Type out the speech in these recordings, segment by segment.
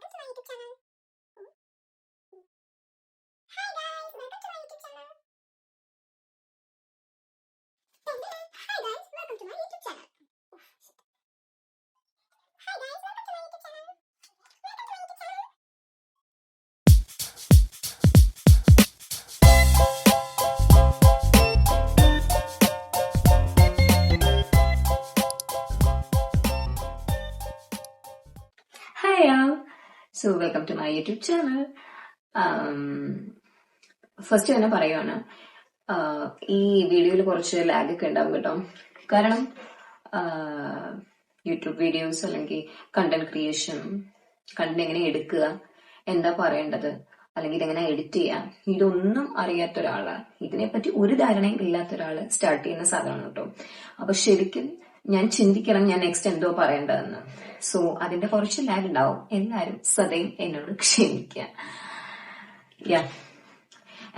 Hi all, so welcome to my YouTube channel. First തന്നെ പറയുവാണ്, ഈ വീഡിയോയിൽ കുറച്ച് ലാഗ് ഒക്കെ ഉണ്ടാവും കേട്ടോ. കാരണം യൂട്യൂബ് വീഡിയോസ് അല്ലെങ്കിൽ കണ്ടന്റ് ക്രിയേഷൻ, കണ്ടന്റ് എങ്ങനെ എടുക്കുക, എന്താ പറയേണ്ടത്, അല്ലെങ്കിൽ ഇതെങ്ങനെ എഡിറ്റ് ചെയ്യാം, ഇതൊന്നും അറിയാത്ത ഒരാള്, ഇതിനെപ്പറ്റി ഒരു ധാരണയും ഇല്ലാത്ത ഒരാള് സ്റ്റാർട്ട് ചെയ്യുന്ന സാധനമാണ് കേട്ടോ. അപ്പൊ ശരിക്കും ഞാൻ ചിന്തിക്കണം ഞാൻ നെക്സ്റ്റ് എന്തോ പറയേണ്ടതെന്ന്. സോ അതിന്റെ കുറച്ച് ലാഗ് ഉണ്ടാവും. എല്ലാരും സദയം എന്നോട് ക്ഷമിക്കുക.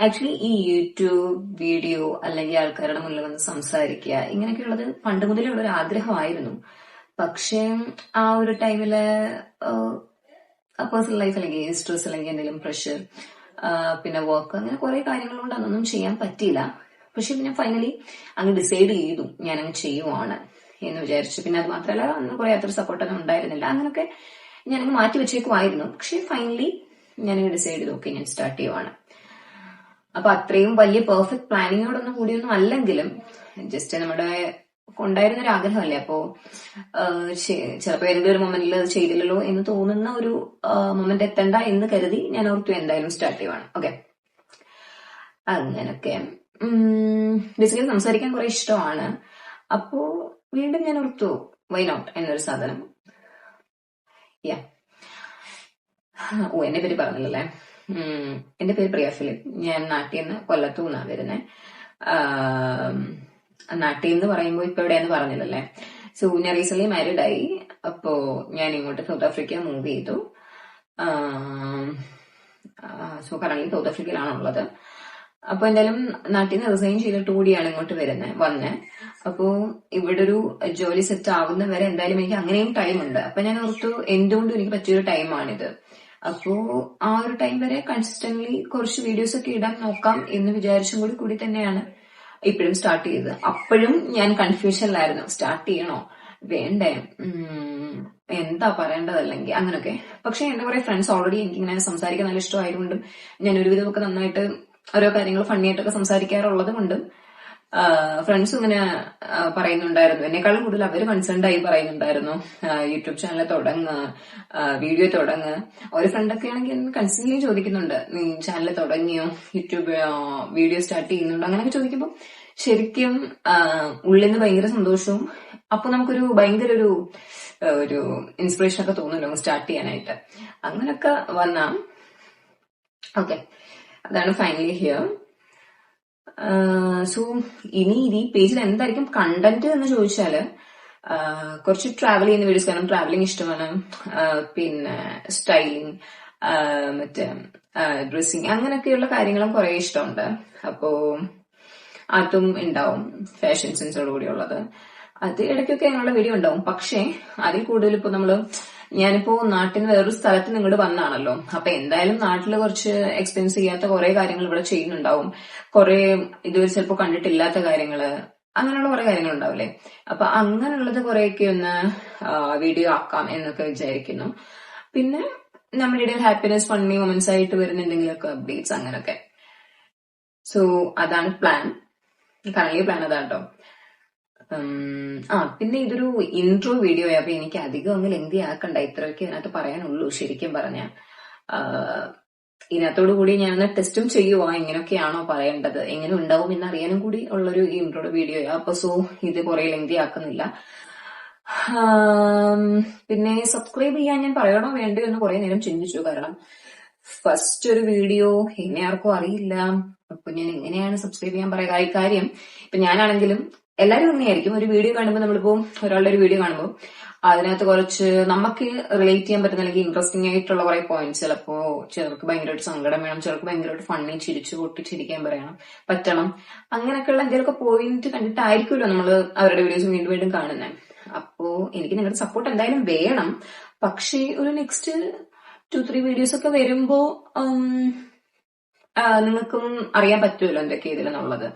ആക്ച്വലി ഈ യൂട്യൂബ് വീഡിയോ അല്ലെങ്കിൽ ആൾക്കാരുടെ മുന്നിൽ വന്ന് സംസാരിക്കുക ഇങ്ങനെയൊക്കെയുള്ളത് പണ്ട് മുതലേ ഉള്ളൊരു ആഗ്രഹമായിരുന്നു. പക്ഷേ ആ ഒരു ടൈമില് പേഴ്സണൽ ലൈഫ് അല്ലെങ്കിൽ സ്ട്രെസ് അല്ലെങ്കിൽ എന്തെങ്കിലും പ്രഷർ, പിന്നെ വർക്ക്, അങ്ങനെ കുറെ കാര്യങ്ങൾ കൊണ്ട് അതൊന്നും ചെയ്യാൻ പറ്റിയില്ല. പക്ഷെ പിന്നെ ഫൈനലി അങ്ങ് ഡിസൈഡ് ചെയ്തു ഞാനങ്ങ് ചെയ്യുവാണ് എന്ന് വിചാരിച്ചു. പിന്നെ അത് മാത്രമല്ല അന്ന് കുറെ അത്ര സപ്പോർട്ടൊന്നും ഉണ്ടായിരുന്നില്ല. അങ്ങനെയൊക്കെ ഞാനങ്ങ് മാറ്റി വെച്ചേക്കുമായിരുന്നു. പക്ഷെ ഫൈനലി ഞാനങ്ങ് ഡിസൈഡ് ചെയ്തു, ഓക്കെ ഞാൻ സ്റ്റാർട്ട് ചെയ്യുവാണ്. അപ്പൊ അത്രയും വലിയ പെർഫെക്റ്റ് പ്ലാനിങ്ങോടൊന്നും കൂടിയൊന്നും അല്ലെങ്കിലും ജസ്റ്റ് നമ്മുടെ ഉണ്ടായിരുന്ന ഒരു ആഗ്രഹമല്ലേ. അപ്പോ ചിലപ്പോ ഏതെങ്കിലും ഒരു മൊമെന്റിൽ അത് ചെയ്തില്ലല്ലോ എന്ന് തോന്നുന്ന ഒരു മൊമെന്റ് എത്തണ്ട എന്ന് കരുതി ഞാൻ ഓർത്തു എന്തായാലും സ്റ്റാർട്ട് ചെയ്യുവാണ്. ഓക്കെ, അങ്ങനൊക്കെ ബേസിക്കലി സംസാരിക്കാൻ കുറെ ഇഷ്ടമാണ്. അപ്പോ വീണ്ടും ഞാൻ ഓർത്തു വൈ നോട്ട് എന്നൊരു സാധനം. എന്നെ പറ്റി പറഞ്ഞില്ലല്ലേ. എന്റെ പേര് പ്രിയ ഫിലിപ്പ്. ഞാൻ നാട്ടിൽ നിന്ന് കൊല്ലത്തുനിന്നാണ് വരുന്നത്. നാട്ടിൽ നിന്ന് പറയുമ്പോ ഇപ്പൊ എവിടെയെന്ന് പറഞ്ഞില്ലല്ലേ. സോ ഞാൻ റീസെന്റ് മാരീഡ് ആയി. അപ്പോ ഞാൻ ഇങ്ങോട്ട് സൗത്ത് ആഫ്രിക്ക മൂവ് ചെയ്തു. സോ കറന്റ് സൗത്ത് ആഫ്രിക്കയിലാണുള്ളത്. അപ്പൊ എന്തായാലും നാട്ടിൽ നിന്ന് റിസൈൻ ചെയ്തിട്ട് കൂടിയാണ് ഇങ്ങോട്ട് വന്നേ. അപ്പോ ഇവിടെ ഒരു ജോലി സെറ്റ് ആവുന്ന വരെ എന്തായാലും എനിക്ക് അങ്ങനെയും ടൈം ഉണ്ട്. അപ്പൊ ഞാൻ ഓർത്തു എന്തുകൊണ്ടും എനിക്ക് പറ്റിയൊരു ടൈമാണിത്. അപ്പോ ആ ഒരു ടൈം വരെ കൺസിസ്റ്റന്റ്ലി കുറച്ച് വീഡിയോസ് ഒക്കെ ഇടാൻ നോക്കാം എന്ന് വിചാരിച്ചും കൂടി തന്നെയാണ് ഇപ്പോഴും സ്റ്റാർട്ട് ചെയ്തത്. അപ്പോഴും ഞാൻ കൺഫ്യൂഷനിലായിരുന്നു, സ്റ്റാർട്ട് ചെയ്യണോ വേണ്ടേ, എന്താ പറയേണ്ടതല്ലെങ്കിൽ അങ്ങനെയൊക്കെ. പക്ഷെ എന്റെ കുറെ ഫ്രണ്ട്സ് ഓൾറെഡി എനിക്കിങ്ങനെ സംസാരിക്കാൻ നല്ല ഇഷ്ടമായതുകൊണ്ടും ഞാൻ ഒരുവിധമൊക്കെ നന്നായിട്ട് ഓരോ കാര്യങ്ങൾ ഫണ്ണിയായിട്ടൊക്കെ സംസാരിക്കാറുള്ളത് കൊണ്ടും ഫ്രണ്ട്സും ഇങ്ങനെ പറയുന്നുണ്ടായിരുന്നു. എന്നെക്കാളും കൂടുതൽ അവര് കൺസേൺഡ് ആയി പറയുന്നുണ്ടായിരുന്നു, യൂട്യൂബ് ചാനൽ തുടങ്ങുക, വീഡിയോ തുടങ്ങുക. ഒരു ഫ്രണ്ടൊക്കെ ആണെങ്കിൽ കൺസ്റ്റന്റ്ലി ചോദിക്കുന്നുണ്ട്, നീ ചാനൽ തുടങ്ങിയോ, യൂട്യൂബ് വീഡിയോ സ്റ്റാർട്ട് ചെയ്യുന്നുണ്ടോ, അങ്ങനെയൊക്കെ ചോദിക്കുമ്പോൾ ശരിക്കും ഉള്ളിൽ നിന്ന് ഭയങ്കര സന്തോഷവും അപ്പൊ നമുക്കൊരു ഭയങ്കര ഒരു ഇൻസ്പിറേഷൻ ഒക്കെ തോന്നുമല്ലോ സ്റ്റാർട്ട് ചെയ്യാനായിട്ട്. അങ്ങനൊക്കെ വന്നാ ഓക്കെ, അതാണ് ഫൈനലി ഹിയർ. സോ ഇനി ഈ പേജിൽ എന്തായിരിക്കും കണ്ടന്റ് എന്ന് ചോദിച്ചാല് കുറച്ച് ട്രാവൽ ചെയ്യുന്ന വീഡിയോസ്, കാരണം ട്രാവലിംഗ് ഇഷ്ടമാണ്. പിന്നെ സ്റ്റൈലിംഗ്, മറ്റേ ഡ്രസ്സിങ്, അങ്ങനെയൊക്കെയുള്ള കാര്യങ്ങളും കുറെ ഇഷ്ടമുണ്ട്. അപ്പോ അതും ഉണ്ടാവും, ഫാഷൻ സെൻസോട് കൂടിയുള്ളത്. അത് ഇടയ്ക്കൊക്കെ അങ്ങനെയുള്ള വീഡിയോ ഉണ്ടാവും. പക്ഷേ അതിൽ കൂടുതൽ ഇപ്പൊ ഞാനിപ്പോ നാട്ടിൽ നിന്ന് വേറൊരു സ്ഥലത്ത് നിങ്ങോട്ട് വന്നാണല്ലോ. അപ്പൊ എന്തായാലും നാട്ടില് കുറച്ച് എക്സ്പെൻസ് ചെയ്യാത്ത കുറെ കാര്യങ്ങൾ ഇവിടെ ചെയ്യുന്നുണ്ടാവും. കുറെ ഇതുവരെ ചിലപ്പോ കണ്ടിട്ടില്ലാത്ത കാര്യങ്ങള്, അങ്ങനെയുള്ള കുറെ കാര്യങ്ങൾ ഉണ്ടാവില്ലേ. അപ്പൊ അങ്ങനെയുള്ളത് കുറെയൊക്കെ ഒന്ന് വീഡിയോ ആക്കാം എന്നൊക്കെ വിചാരിക്കുന്നു. പിന്നെ നമ്മുടെ ഇടയിൽ ഹാപ്പിനെസ്, ഫണ്ണി മൊമെന്റ്സ് ആയിട്ട് വരുന്ന എന്തെങ്കിലുമൊക്കെ അപ്ഡേറ്റ്സ്, അങ്ങനെയൊക്കെ. സോ അതാണ് പ്ലാൻ, കറന്റ് പ്ലാൻ അതാട്ടോ. പിന്നെ ഇതൊരു ഇൻട്രോ വീഡിയോ ആയി. അപ്പൊ എനിക്ക് അധികം അങ്ങ് ലെങ്തി ആക്കണ്ട, ഇത്രയൊക്കെ ഇതിനകത്ത് പറയാനുള്ളൂ. ശരിക്കും പറഞ്ഞ ഇതിനകത്തോടു കൂടി ഞാനൊന്ന് ടെസ്റ്റും ചെയ്യുവാ, ഇങ്ങനെയൊക്കെയാണോ പറയേണ്ടത്, എങ്ങനെ ഉണ്ടാവും എന്നറിയാനും കൂടി ഉള്ളൊരു ഇൻട്രോ വീഡിയോ. അപ്പൊ സോ ഇത് കുറെ ലെങ്തി ആക്കുന്നില്ല. പിന്നെ സബ്സ്ക്രൈബ് ചെയ്യാൻ ഞാൻ പറയണോ വേണ്ടയോ എന്ന് കുറെ നേരം ചിന്തിച്ചു. കാരണം ഫസ്റ്റ് ഒരു വീഡിയോ എന്നെ ആർക്കും അറിയില്ല. അപ്പൊ ഞാൻ എങ്ങനെയാണ് സബ്സ്ക്രൈബ് ചെയ്യാൻ പറയുക? ഈ കാര്യം ഇപ്പൊ ഞാനാണെങ്കിലും എല്ലാവരും തന്നെയായിരിക്കും. ഒരു വീഡിയോ കാണുമ്പോൾ നമ്മളിപ്പോ ഒരാളുടെ ഒരു വീഡിയോ കാണുമ്പോൾ അതിനകത്ത് കുറച്ച് നമുക്ക് റിലേറ്റ് ചെയ്യാൻ പറ്റുന്ന അല്ലെങ്കിൽ ഇൻട്രസ്റ്റിംഗ് ആയിട്ടുള്ള കുറെ പോയിന്റ്സ്, ചിലപ്പോ ചിലർക്ക് ഭയങ്കരമായിട്ട് സങ്കടം വേണം, ചിലർക്ക് ഭയങ്കരമായിട്ട് ഫണ്ണി ചിരിച്ചു പൊട്ടിച്ചിരിക്കാൻ പറ്റണം. അങ്ങനെയൊക്കെയുള്ള എന്തെങ്കിലുമൊക്കെ പോയിന്റ് കണ്ടിട്ടായിരിക്കുമല്ലോ നമ്മൾ അവരുടെ വീഡിയോസ് വീണ്ടും വീണ്ടും കാണുന്നത്. അപ്പോ എനിക്ക് നിങ്ങളുടെ സപ്പോർട്ട് എന്തായാലും വേണം. പക്ഷേ ഒരു നെക്സ്റ്റ് 2-3 വീഡിയോസ് ഒക്കെ വരുമ്പോ നിങ്ങൾക്കും അറിയാൻ പറ്റുമല്ലോ എന്തൊക്കെ ഇതിലെന്നുള്ളത്.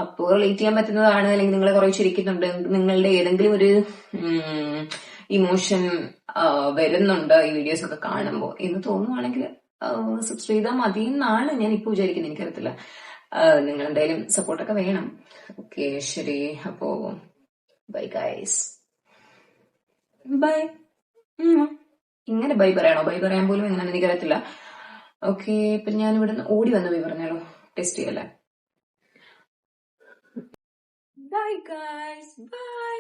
അപ്പോൾ റിലേറ്റ് ചെയ്യാൻ പറ്റുന്നതാണ്, അല്ലെങ്കിൽ നിങ്ങളെ കുറെ ചിരിക്കുന്നുണ്ട്, നിങ്ങളുടെ ഏതെങ്കിലും ഒരു ഇമോഷൻ വരുന്നുണ്ട് ഈ വീഡിയോസ് ഒക്കെ കാണുമ്പോൾ എന്ന് തോന്നുവാണെങ്കിൽ സബ്സ്ക്രൈബ് ചെയ്താൽ മതി എന്നാണ് ഞാൻ ഇപ്പൊ വിചാരിക്കുന്നത്. എനിക്കറിയത്തില്ല, നിങ്ങൾ എന്തായാലും സപ്പോർട്ടൊക്കെ വേണം. ഓക്കെ, ശരി. അപ്പോ ബൈ ഗൈസ്, ബൈ. ഇങ്ങനെ ബൈ പറയണോ? ബൈ പറയാൻ പോലും എങ്ങനെയാണെന്ന് എനിക്കറിയത്തില്ല. ഓക്കെ, ഇപ്പൊ ഞാൻ ഇവിടെ നിന്ന് ഓടി വന്ന് ബൈ പറഞ്ഞാലോ? ടെസ്റ്റ് ചെയ്യല്ലേ? Bye guys, by.